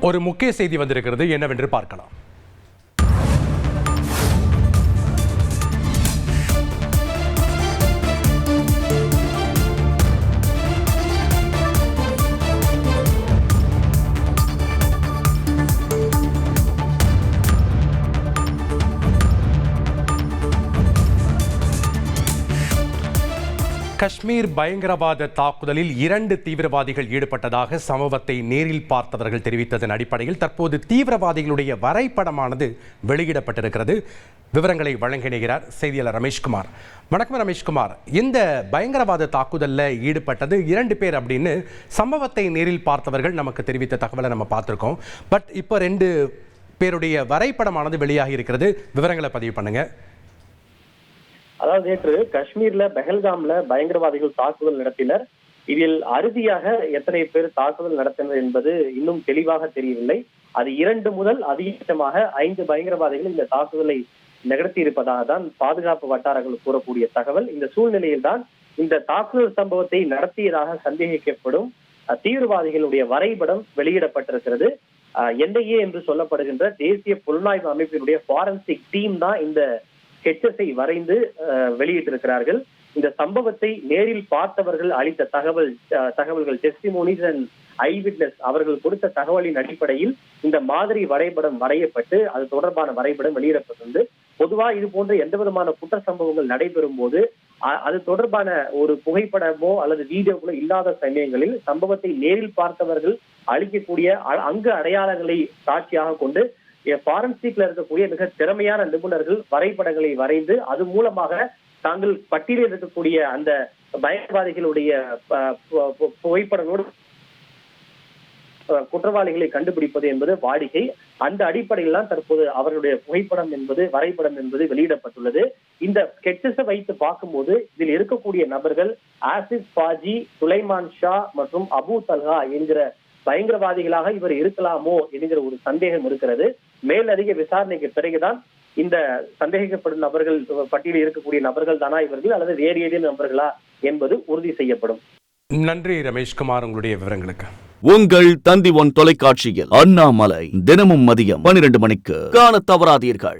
ஒரு முக்கிய செய்தி வந்திருக்கிறது, என்னவென்று பார்க்கலாம். காஷ்மீர் பயங்கரவாத தாக்குதலில் 2 தீவிரவாதிகள் ஈடுபட்டதாக சம்பவத்தை நேரில் பார்த்தவர்கள் தெரிவித்ததன் அடிப்படையில் தற்போது தீவிரவாதிகளுடைய வரைபடமானது வெளியிடப்பட்டிருக்கிறது. விவரங்களை வழங்கினார் செய்தியாளர் ரமேஷ்குமார். வணக்கம் ரமேஷ்குமார். இந்த பயங்கரவாத தாக்குதலில் ஈடுபட்டது 2 பேர் அப்படின்னு சம்பவத்தை நேரில் பார்த்தவர்கள் நமக்கு தெரிவித்த தகவலை நம்ம பார்த்துருக்கோம். பட் இப்போ 2 பேருடைய வரைபடமானது வெளியாகி இருக்கிறது. விவரங்களை பதிவு பண்ணுங்க. அதாவது நேற்று காஷ்மீர்ல பெஹல்காம்ல பயங்கரவாதிகள் தாக்குதல் நடத்தினர். இதில் அறுதியாக எத்தனை பேர் தாக்குதல் நடத்தினர் என்பது இன்னும் தெளிவாக தெரியவில்லை. அது 2 முதல் அதிகபட்சமாக 5 பயங்கரவாதிகள் இந்த தாக்குதலை நிகழ்த்தி இருப்பதாக தான் பாதுகாப்பு வட்டாரங்கள் கூறக்கூடிய தகவல். இந்த சூழ்நிலையில் தான் இந்த தாக்குதல் சம்பவத்தை நடத்தியதாக சந்தேகிக்கப்படும் தீவிரவாதிகளுடைய வரைபடம் வெளியிடப்பட்டிருக்கிறது. NIA என்று சொல்லப்படுகின்ற தேசிய புலனாய்வு அமைப்பினுடைய ஃபாரன்சிக் டீம் தான் இந்த ஸ்கெட்சஸை வரைந்து வெளியிட்டிருக்கிறார்கள். இந்த சம்பவத்தை நேரில் பார்த்தவர்கள் அளித்த தகவல்கள் டெஸ்டிமோனிஸ் அண்ட் ஐ விட்னஸ் அவர்கள் கொடுத்த தகவலின் அடிப்படையில் இந்த மாதிரி வரைபடம் வரையப்பட்டு அது தொடர்பான வரைபடம் வெளியிடப்பட்டிருந்து, பொதுவாக இது போன்ற எந்த விதமான குற்ற சம்பவங்கள் நடைபெறும் போது அது தொடர்பான ஒரு புகைப்படமோ அல்லது வீடியோக்களோ இல்லாத சமயங்களில் சம்பவத்தை நேரில் பார்த்தவர்கள் அளிக்கக்கூடிய அங்கு அடையாளங்களை சாட்சியாக கொண்டு ஃபாரன்சிக்ல இருக்கக்கூடிய மிக திறமையான நிபுணர்கள் வரைபடங்களை வரைந்து அது மூலமாக தாங்கள் பட்டியலில் இருக்கக்கூடிய அந்த பயங்கரவாதிகளுடைய புகைப்படங்களோடு குற்றவாளிகளை கண்டுபிடிப்பது என்பது வாடிக்கை. அந்த அடிப்படையில் தான் தற்போது அவர்களுடைய வரைபடம் என்பது வெளியிடப்பட்டுள்ளது. இந்த ஸ்கெட்சஸை வைத்து பார்க்கும்போது இதில் இருக்கக்கூடிய நபர்கள் ஆசிப் பாஜி, சுலைமான் ஷா மற்றும் அபு தல்ஹா என்கிற பயங்கரவாதிகளாக இவர் இருக்கலாமோ என்கிற ஒரு சந்தேகம் இருக்கிறது. மேலதிக விசாரணைக்கு பிறகுதான் இந்த சந்தேகிக்கப்படும் நபர்கள் பட்டியலில் இருக்கக்கூடிய நபர்கள் தானா இவர்கள் அல்லது வேறு ஏதேனும் நபர்களா என்பது உறுதி செய்யப்படும். நன்றி ரமேஷ்குமார், உங்களுடைய விவரங்களுக்கு. உங்கள் தந்தி ஒன் தொலைக்காட்சியில் அண்ணாமலை தினமும் மதியம் 12 மணிக்கு காண தவறாதீர்கள்.